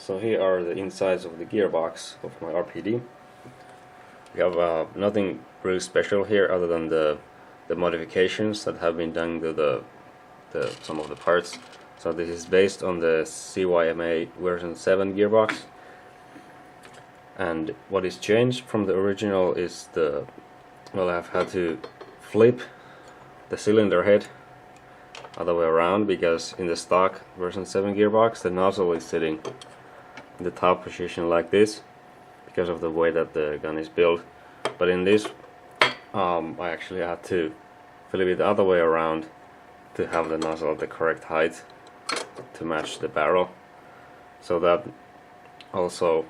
So here are the insides of the gearbox of my RPD. We have nothing really special here other than the modifications that have been done to some of the parts. So this is based on the CYMA version 7 gearbox, and what is changed from the original is I've had to flip the cylinder head other way around, because in the stock version 7 gearbox the nozzle is sitting in the top position like this because of the way that the gun is built. But in this I actually had to flip it the other way around to have the nozzle at the correct height to match the barrel. So that also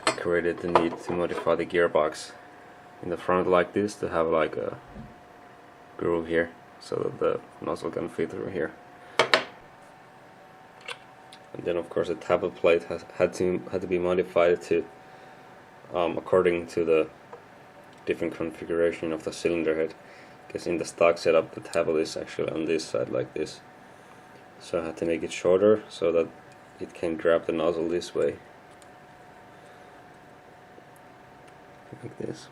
created the need to modify the gearbox in the front like this, to have like a groove here so that the nozzle can fit through here. And then of course the tappet plate had to be modified to according to the different configuration of the cylinder head, because in the stock setup the tappet is actually on this side like this. So I had to make it shorter so that it can grab the nozzle this way, like this.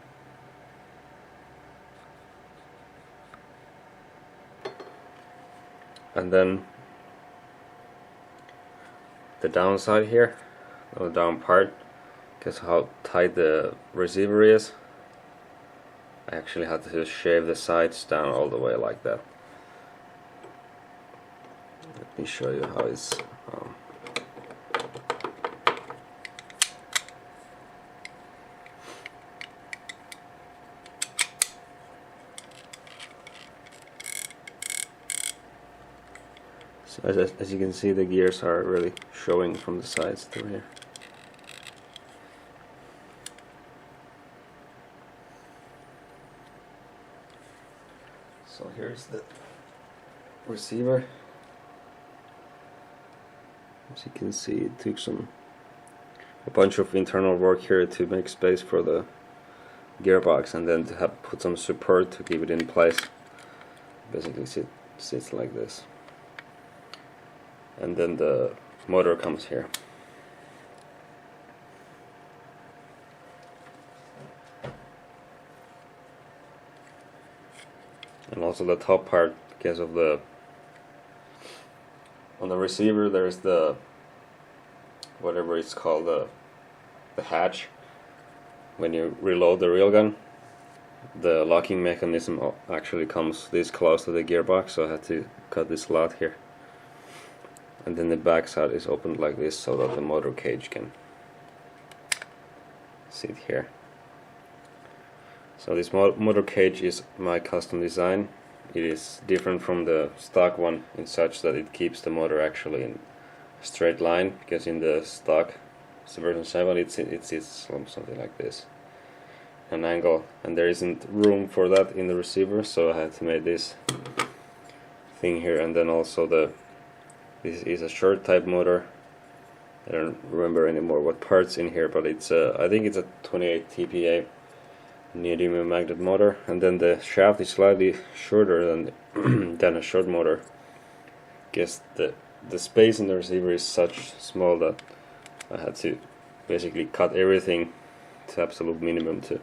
And then the downside here, or the down part, because how tight the receiver is, I actually had to shave the sides down all the way like that. Let me show you how it's so as you can see, the gears are really showing from the sides through here. So here's the receiver. As you can see, it took a bunch of internal work here to make space for the gearbox, and then to have put some support to keep it in place. Basically sits like this. And then the motor comes here. And also the top part, because of on the receiver there's the whatever it's called, the hatch. When you reload the railgun, the locking mechanism actually comes this close to the gearbox, so I had to cut this slot here. And then the back side is opened like this so that the motor cage can sit here. So this motor cage is my custom design. It is different from the stock one in such that it keeps the motor actually in a straight line, because in the stock version 7 it sits something like this, an angle, and there isn't room for that in the receiver, so I had to make this thing here. And then also this is a short type motor. I don't remember anymore what parts in here, but it's I think it's a 28 TPA neodymium magnet motor. And then the shaft is slightly shorter than a short motor, because the space in the receiver is such small that I had to basically cut everything to absolute minimum to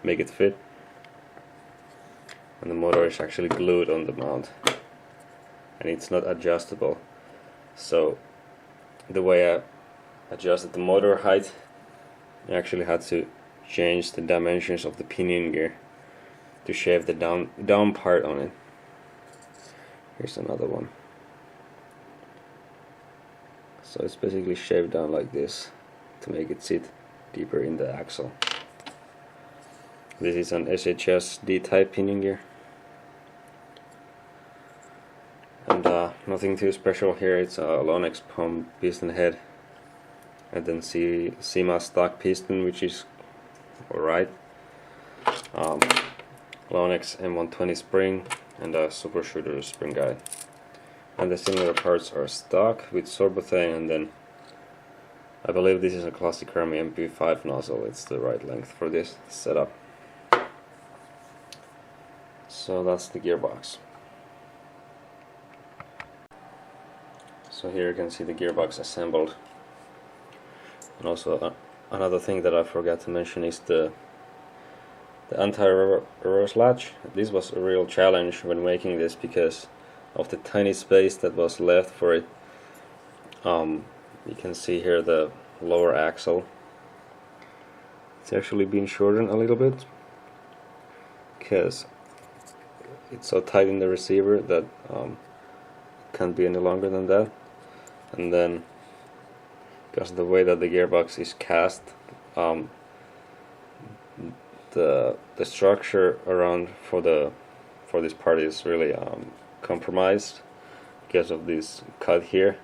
make it fit. And the motor is actually glued on the mount, and it's not adjustable. So the way I adjusted the motor height, I actually had to change the dimensions of the pinion gear to shave the down part on it. Here's another one. So it's basically shaved down like this to make it sit deeper in the axle. This is an SHS D type pinion gear. And nothing too special here. It's a Lonex pump piston head, and then CYMA stock piston, which is alright. Lonex M120 spring and a super shooter spring guide. And the similar parts are stock with sorbothane, and then I believe this is a classic Army MP5 nozzle. It's the right length for this setup. So that's the gearbox. So here you can see the gearbox assembled And also another thing that I forgot to mention is the anti-reverse latch. This was a real challenge when making this because of the tiny space that was left for it. You can see here the lower axle. It's actually been shortened a little bit because it's so tight in the receiver that it can't be any longer than that. And then because of the way that the gearbox is cast, the structure around for this part is really compromised because of this cut here.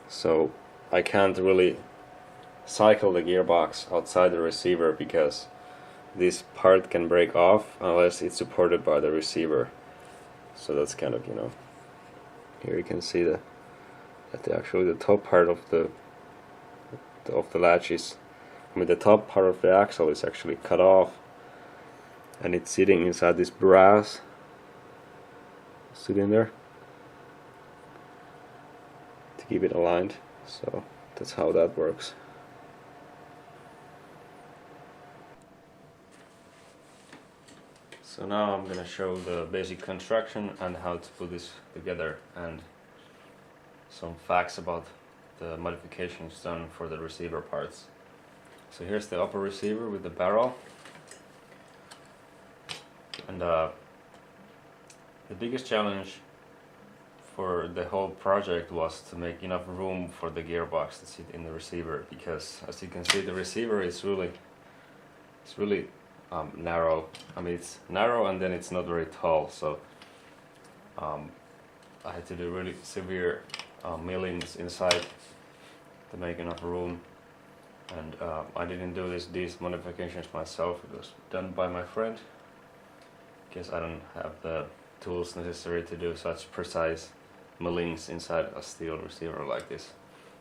So I can't really cycle the gearbox outside the receiver because this part can break off unless it's supported by the receiver. So that's kind of, you know, here you can see that actually the top part of the latch is, the top part of the axle is actually cut off, and it's sitting inside this brass sitting there to keep it aligned. So that's how that works. So now I'm gonna show the basic construction and how to put this together, and some facts about the modifications done for the receiver parts. So here's the upper receiver with the barrel, and the biggest challenge for the whole project was to make enough room for the gearbox to sit in the receiver, because as you can see the receiver is really narrow. I mean, it's narrow and then it's not very tall, so I had to do really severe millings inside to make enough room. And I didn't do these modifications myself. It was done by my friend, because I don't have the tools necessary to do such precise millings inside a steel receiver like this.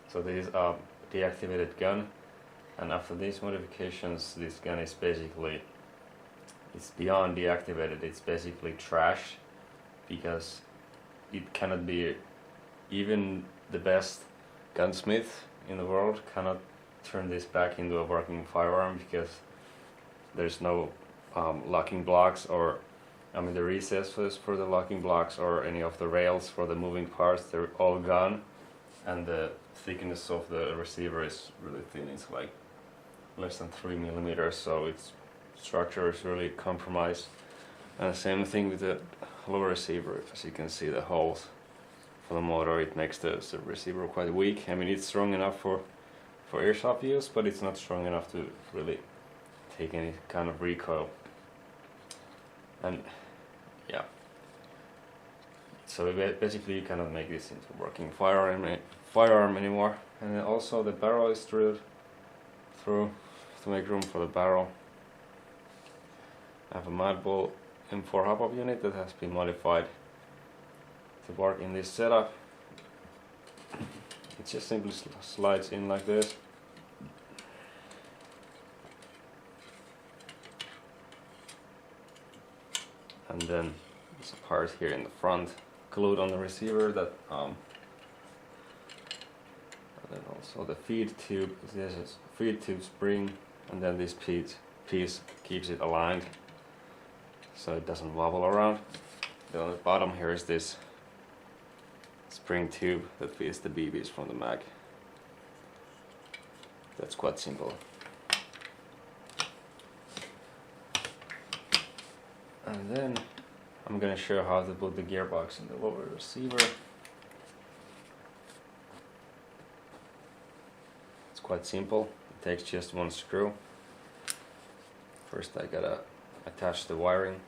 So this is a deactivated gun, and after these modifications this gun is basically, it's beyond deactivated, it's basically trash, because it cannot be, even the best gunsmith in the world cannot turn this back into a working firearm, because there's no locking blocks, or I mean the recesses for the locking blocks or any of the rails for the moving parts, they're all gone, and the thickness of the receiver is really thin. It's like less than 3 millimeters, so its structure is really compromised. And the same thing with the lower receiver. As you can see, the holes for the motor, it makes the receiver quite weak. I mean, it's strong enough for airsoft use, but it's not strong enough to really take any kind of recoil. And yeah, so basically you cannot make this into a working firearm anymore. And then also the barrel is drilled through to make room for the barrel. I have a Madbull M4 hopup unit that has been modified to work in this setup. It just simply slides in like this. And then there's a part here in the front glued on the receiver that and then also the feed tube. This is a feed tube spring, and then this piece keeps it aligned so it doesn't wobble around. Then on the bottom here is this spring tube that feeds the BBs from the mag. That's quite simple. And then I'm gonna show how to put the gearbox in the lower receiver. It's quite simple. It takes just one screw. First I gotta attach the wiring.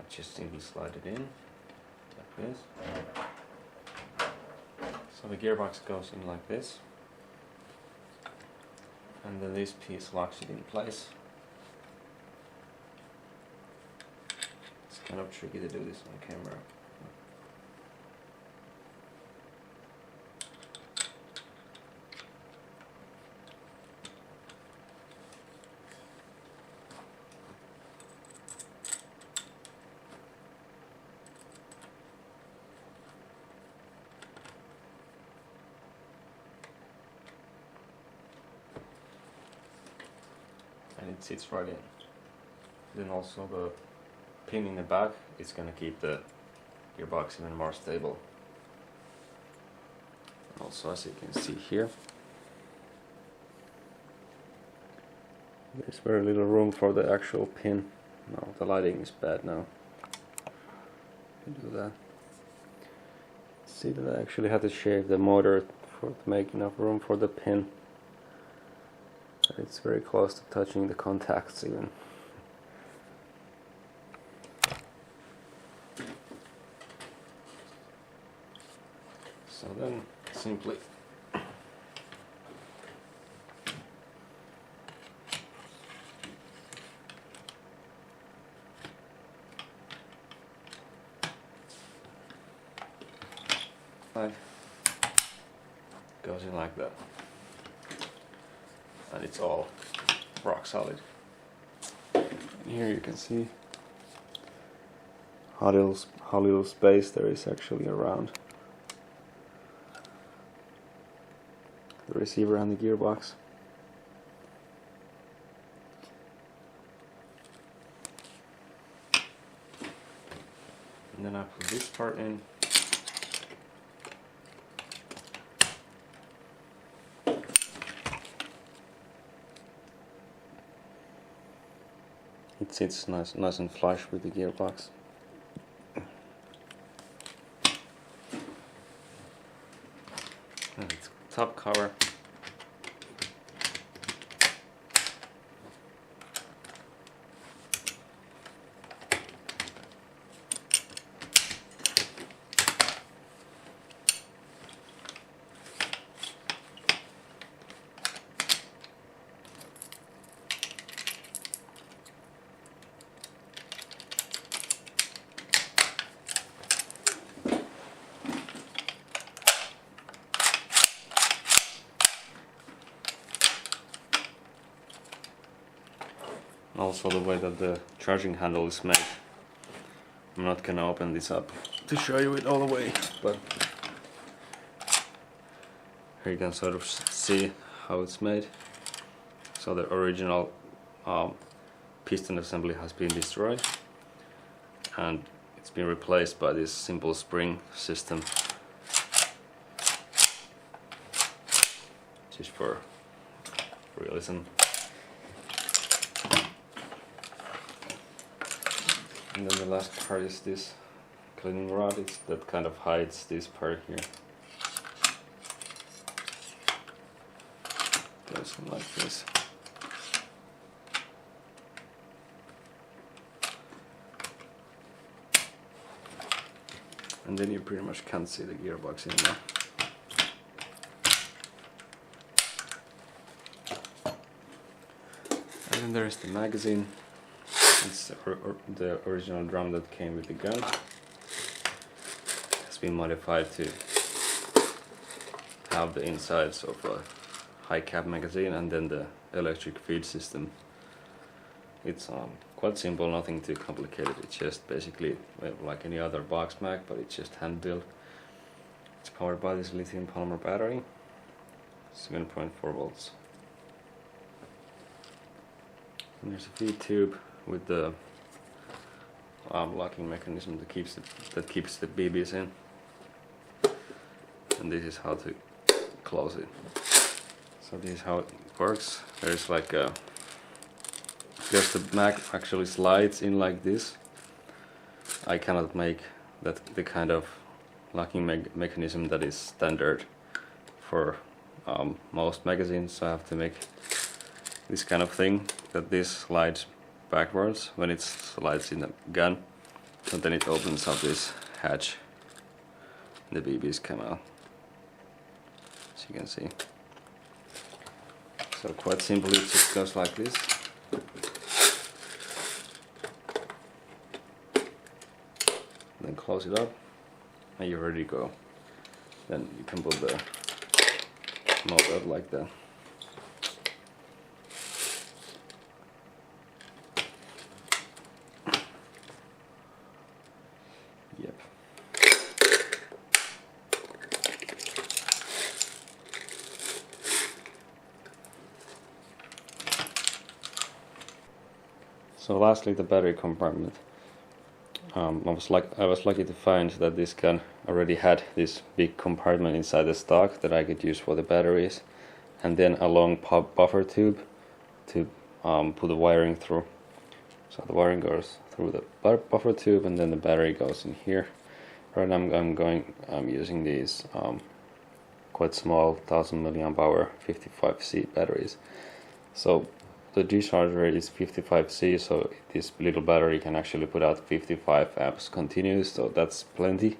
Just simply slide it in like this. So the gearbox goes in like this, and then this piece locks it in place. It's kind of tricky to do this on camera. and it sits right in. Then also the pin in the back is gonna keep the gearbox even more stable. Also, as you can see here, there's very little room for the actual pin. No, the lighting is bad now. Do that. See that I actually had to shave the motor to make enough room for the pin. It's very close to touching the contacts even. So then simply goes in like that, and it's all rock solid. And here you can see how little space there is actually around the receiver and the gearbox. And then I put this part in. It sits nice and flush with the gearbox. And its top cover. Also the way that the charging handle is made. I'm not gonna open this up to show you it all the way, but here you can sort of see how it's made. So the original piston assembly has been destroyed and it's been replaced by this simple spring system, just for realism. And then the last part is this cleaning rod. That kind of hides this part here. Goes like this. And then you pretty much can't see the gearbox anymore. And then there's the magazine. It's the original drum that came with the gun. It's been modified to have the insides of a high cap magazine and then the electric feed system. It's quite simple, nothing too complicated. It's just basically like any other box mag, but it's just hand built. It's powered by this lithium polymer battery, 7.4 volts. And there's a feed tube with the locking mechanism that keeps the BBs in, and this is how to close it. So this is how it works. There's like a, because the mag actually slides in like this, I cannot make that the kind of locking mechanism that is standard for most magazines, so I have to make this kind of thing that this slides backwards when it slides in the gun, and then it opens up this hatch and the BBs come out, as you can see. So quite simply it just goes like this. Then close it up and you're ready to go. Then you can put the mount out like that. Yep. So lastly, the battery compartment. I was lucky to find that this gun already had this big compartment inside the stock that I could use for the batteries, and then a long buffer tube to put the wiring through. So the wiring goes through the buffer tube, and then the battery goes in here. Right now I'm using these quite small 1000 mAh 55C batteries. So the discharge rate is 55C, so this little battery can actually put out 55 amps continuous, so that's plenty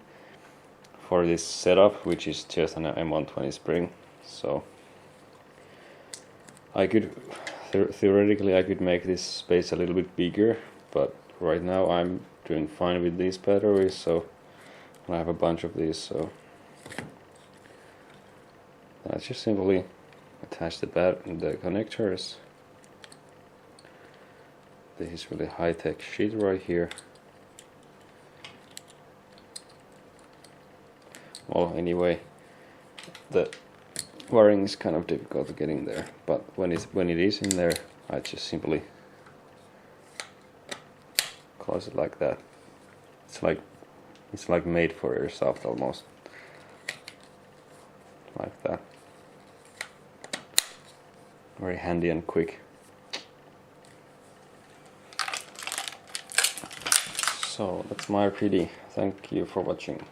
for this setup, which is just an M120 spring. So I could theoretically I could make this space a little bit bigger, but right now I'm doing fine with these batteries, so I have a bunch of these, so I just simply attach the connectors. This is really high-tech shit right here. Well, anyway, the wiring is kind of difficult to get in there, but when it is in there, I just simply close it like that. It's like made for Airsoft almost, like that. Very handy and quick. So that's my RPD. Thank you for watching.